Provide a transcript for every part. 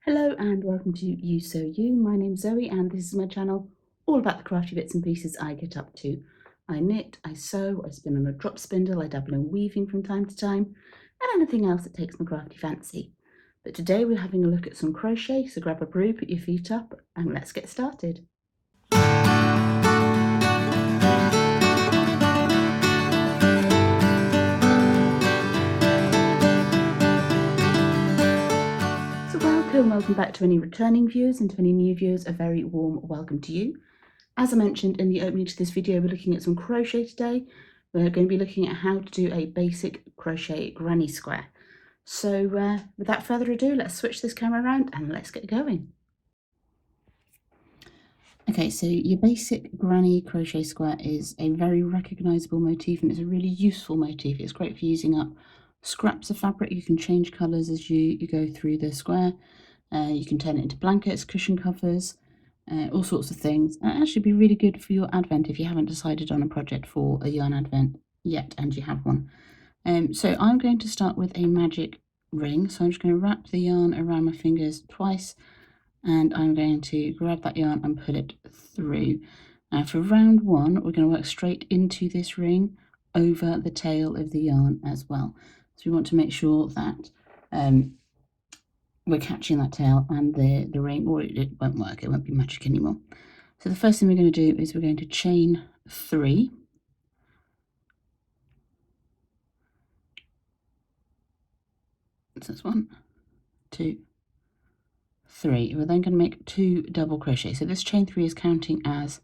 Hello and welcome to Ewe Sew You. My name's Zoe and this is my channel all about the crafty bits and pieces I get up to. I knit, I sew, I spin on a drop spindle, I dabble in weaving from time to time, and anything else that takes my crafty fancy. But today we're having a look at some crochet, so grab a brew, put your feet up, and let's get started. Welcome back to any returning viewers, and to any new viewers, a very warm welcome to you. As I mentioned in the opening to this video, we're looking at some crochet today. We're going to be looking at how to do a basic crochet granny square. So without further ado, let's switch this camera around and let's get going. Okay, so your basic granny crochet square is a very recognisable motif, and it's a really useful motif. It's great for using up scraps of fabric. You can change colours as you go through the square. You can turn it into blankets, cushion covers, all sorts of things. And actually be really good for your advent if you haven't decided on a project for a yarn advent yet and you have one. So I'm going to start with a magic ring. So I'm just going to wrap the yarn around my fingers twice, and I'm going to grab that yarn and pull it through. Now for round one, we're going to work straight into this ring over the tail of the yarn as well. So we want to make sure that we're catching that tail and the ring, or it won't work, it won't be magic anymore. So the first thing we're going to do is we're going to chain 3. So that's 1, 2, 3. We're then going to make 2 double crochet. So this chain 3 is counting as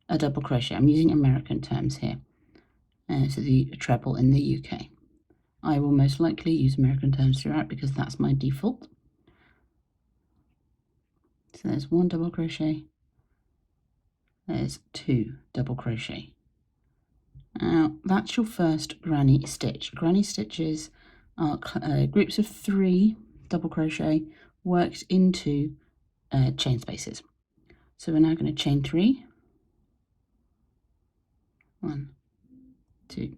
a double crochet. I'm using American terms here, so the treble in the UK. I will most likely use American terms throughout because that's my default. So there's 1 double crochet, there's 2 double crochet. Now that's your first granny stitch. Granny stitches are groups of 3 double crochet worked into chain spaces. So we're now going to chain 3. 1, 2,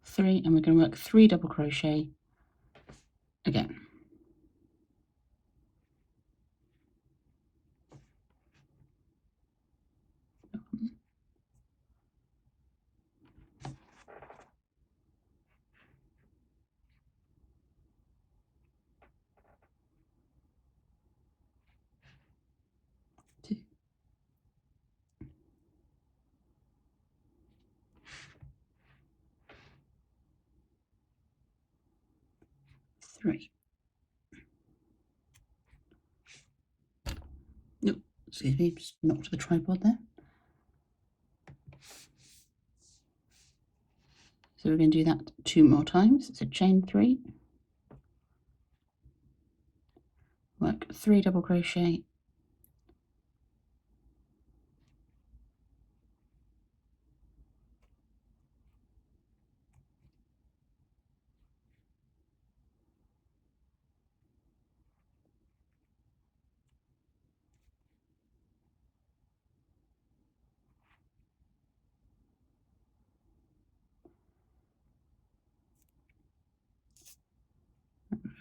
3, and we're going to work 3 double crochet again. Two, 3. Nope, excuse me, just knocked the tripod there. So we're going to do that 2 more times. So chain 3, work 3 double crochet,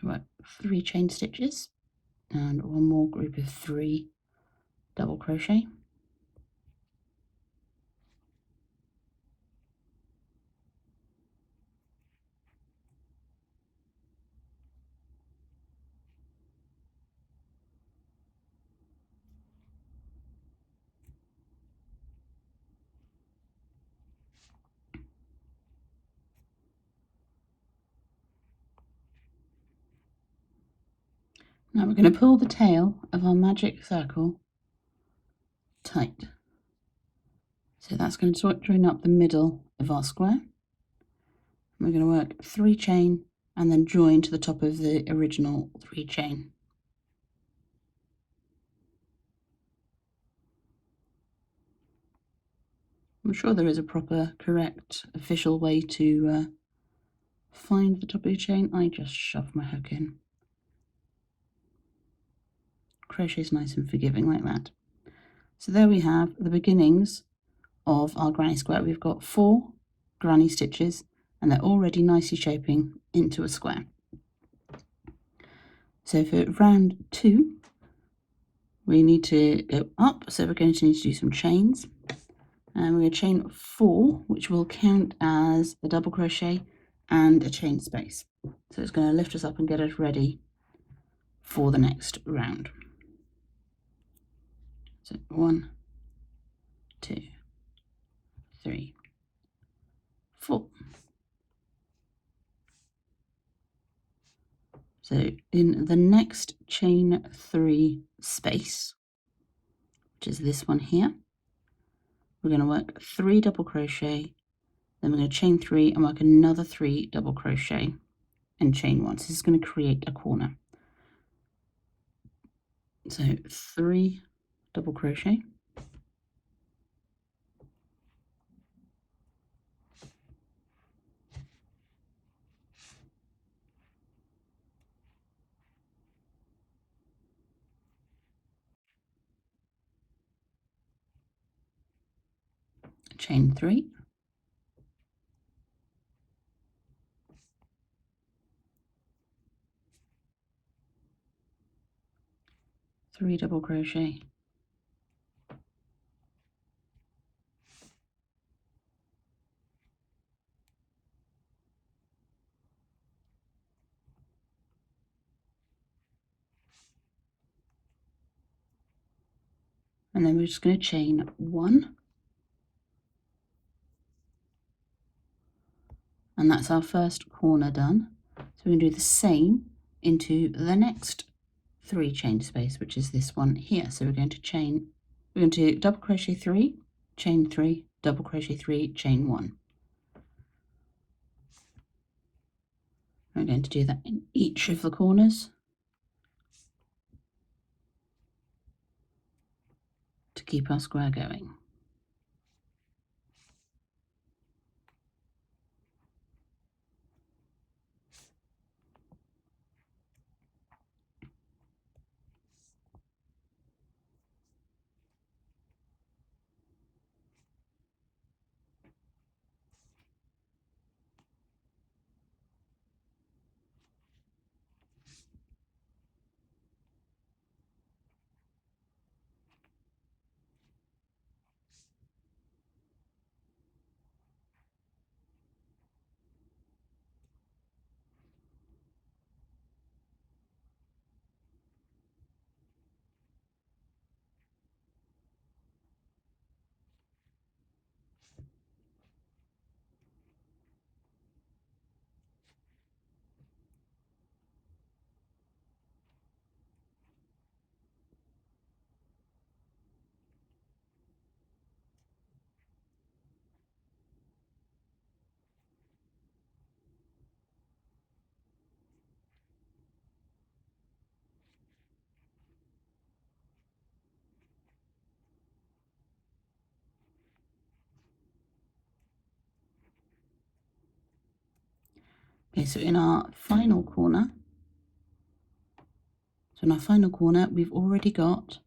work 3 chain stitches, and 1 more group of 3 double crochet. Now we're going to pull the tail of our magic circle tight. So that's going to join up the middle of our square. We're going to work 3 chain and then join to the top of the original 3 chain. I'm sure there is a proper, correct, official way to find the top of your chain. I just shove my hook in. Crochet's nice and forgiving like that. So there we have the beginnings of our granny square. We've got 4 granny stitches and they're already nicely shaping into a square. So for round 2, we need to go up, so we're going to need to do some chains. And we're going to chain 4, which will count as a double crochet and a chain space. So it's going to lift us up and get us ready for the next round. So 1, 2, 3, 4. So in the next chain 3 space, which is this one here, we're going to work 3 double crochet, then we're going to chain 3 and work another 3 double crochet and chain 1. So this is going to create a corner. So 3 double crochet, chain 3, three double crochet, and then we're just going to chain 1, and that's our first corner done. So we're going to do the same into the next 3 chain space, which is this one here. So we're going to double crochet 3, chain 3, double crochet 3, chain 1. We're going to do that in each of the corners to keep our square going. Okay, so in our final corner, we've already got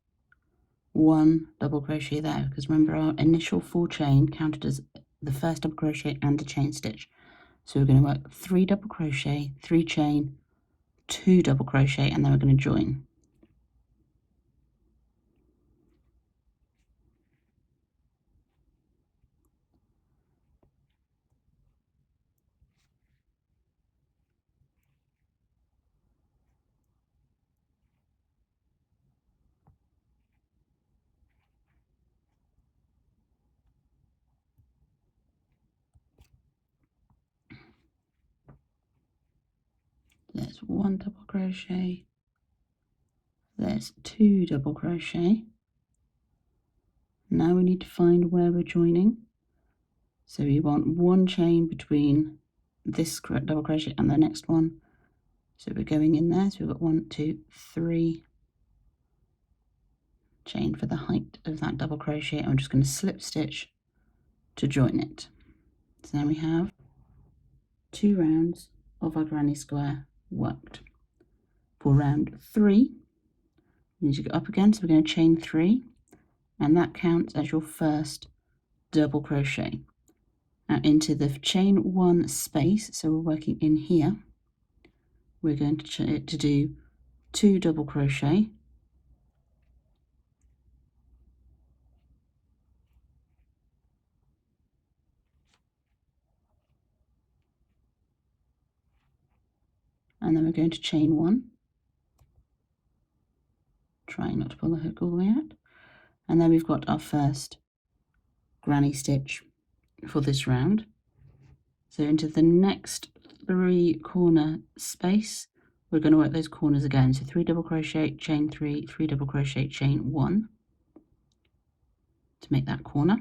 1 double crochet there, because remember our initial 4 chain counted as the first double crochet and a chain stitch. So we're going to work 3 double crochet, 3 chain, 2 double crochet, and then we're going to join. There's 1 double crochet, there's 2 double crochet. Now we need to find where we're joining. So we want 1 chain between this double crochet and the next one. So we're going in there. So we've got 1, 2, 3 chain for the height of that double crochet. And we're just going to slip stitch to join it. So now we have 2 rounds of our granny square worked. For round 3, you need to go up again. So we're going to chain 3, and that counts as your first double crochet. Now into the chain 1 space, so we're working in here, we're going to do 2 double crochet, and then we're going to chain 1, trying not to pull the hook all the way out, and then we've got our first granny stitch for this round. So into the next 3 corner space, we're going to work those corners again. So 3 double crochet, chain 3, 3 double crochet, chain 1 to make that corner.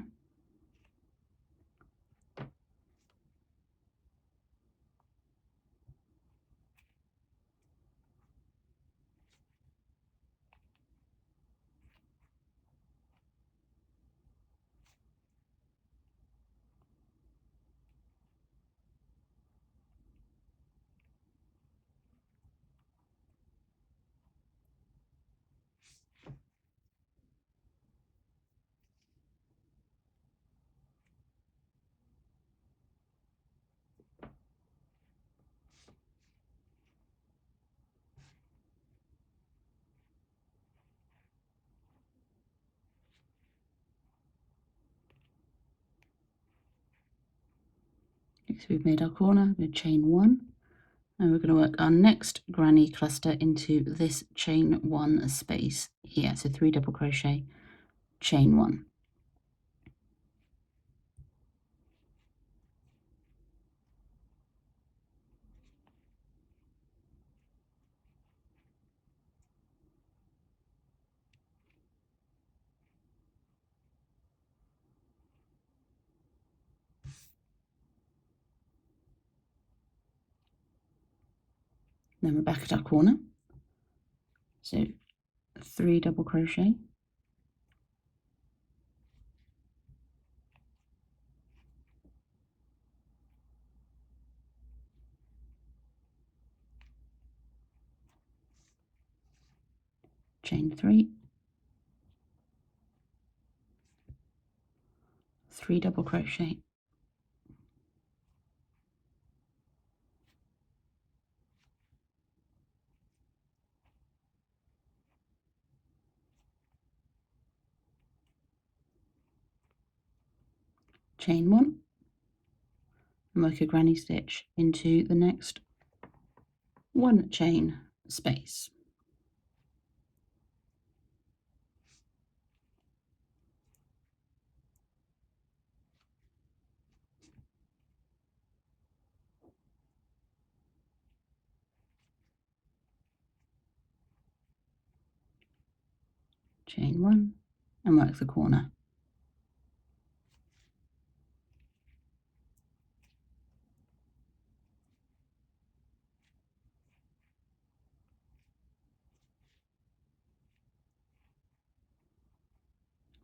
So we've made our corner, we're chain 1, and we're going to work our next granny cluster into this chain 1 space here. So 3 double crochet, chain 1. Then we're back at our corner. So 3 double crochet, chain 3, 3 double crochet, chain 1, and work a granny stitch into the next 1 chain space. Chain 1 and work the corner.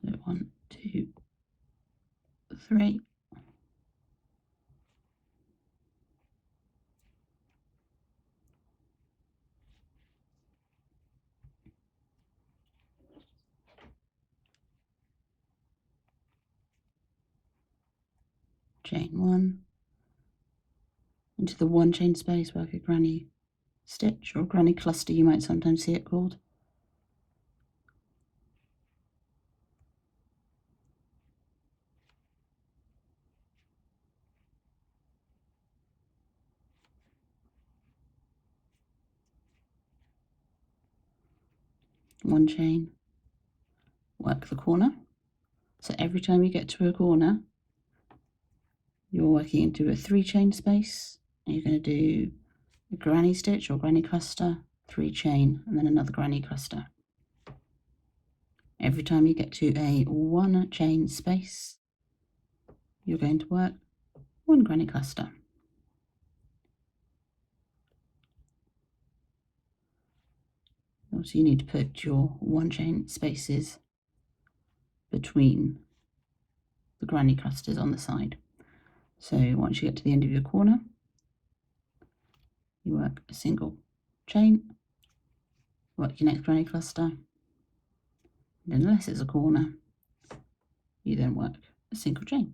So 1, 2, 3, chain 1, into the 1 chain space, work a granny stitch, or granny cluster you might sometimes see it called. One chain, work the corner. So every time you get to a corner, you're working into a 3 chain space, and you're going to do a granny stitch or granny cluster, 3 chain, and then another granny cluster. Every time you get to a 1 chain space, you're going to work 1 granny cluster. Also, you need to put your 1 chain spaces between the granny clusters on the side. So once you get to the end of your corner, you work a single chain, work your next granny cluster, and unless it's a corner, you then work a single chain.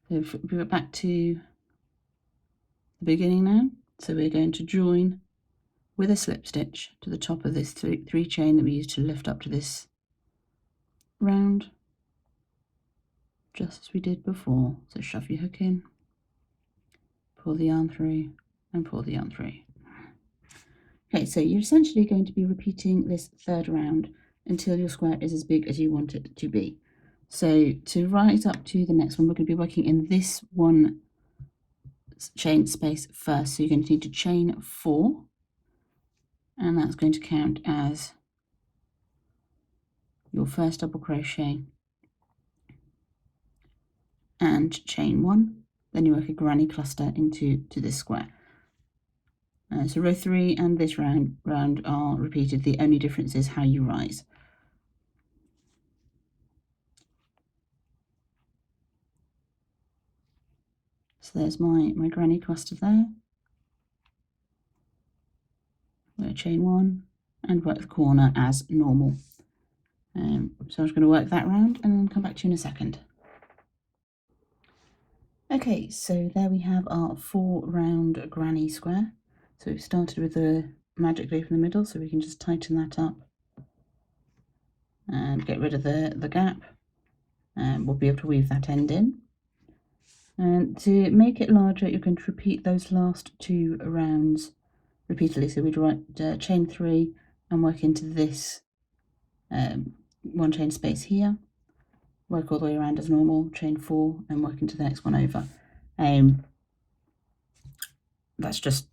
So if we're back to the beginning now, so we're going to join with a slip stitch to the top of this three chain that we used to lift up to this round, just as we did before. So shove your hook in, pull the yarn through, and pull the yarn through. Okay, so you're essentially going to be repeating this third round until your square is as big as you want it to be. So to rise up to the next one, we're going to be working in this one chain space first. So you're going to need to chain 4, and that's going to count as your first double crochet and chain 1. Then you work a granny cluster into this square. So row 3 and this round are repeated. The only difference is how you rise. So there's my granny cluster there. We'll chain 1 and work the corner as normal. So I'm just going to work that round and then come back to you in a second. Okay, so there we have our 4 round granny square. So we've started with the magic loop in the middle, so we can just tighten that up and get rid of the gap, and we'll be able to weave that end in. And to make it larger, you're going to repeat those last 2 rounds repeatedly. So we'd chain 3 and work into this one chain space here, work all the way around as normal, chain 4 and work into the next one over. That's just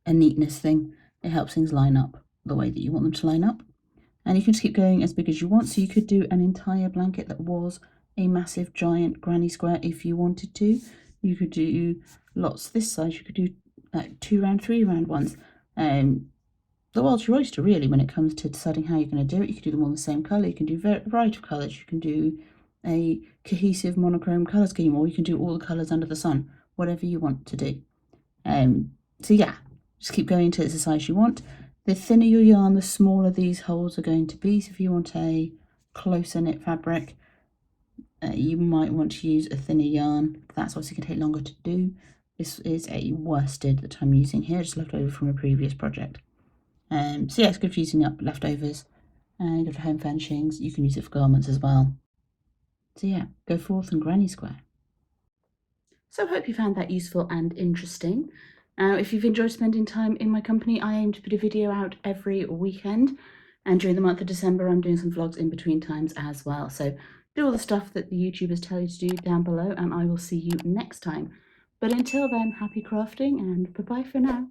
a neatness thing. It helps things line up the way that you want them to line up. And you can just keep going as big as you want. So you could do an entire blanket that was a massive giant granny square if you wanted to. You could do lots this size. You could do 2 round, 3 round ones. The world's your oyster really when it comes to deciding how you're going to do it. You can do them all the same colour. You can do a variety of colours. You can do a cohesive monochrome colour scheme, or you can do all the colours under the sun, whatever you want to do. So yeah, just keep going until it's the size you want. The thinner your yarn, the smaller these holes are going to be. So if you want a closer knit fabric, you might want to use a thinner yarn. That's obviously going to take longer to do. This is a worsted that I'm using here, just left over from a previous project. So yeah, it's good for using up leftovers and good for home furnishings. You can use it for garments as well. So yeah, go forth and granny square. So I hope you found that useful and interesting. If you've enjoyed spending time in my company, I aim to put a video out every weekend. And during the month of December, I'm doing some vlogs in between times as well. So do all the stuff that the YouTubers tell you to do down below, and I will see you next time. But until then, happy crafting and bye-bye for now.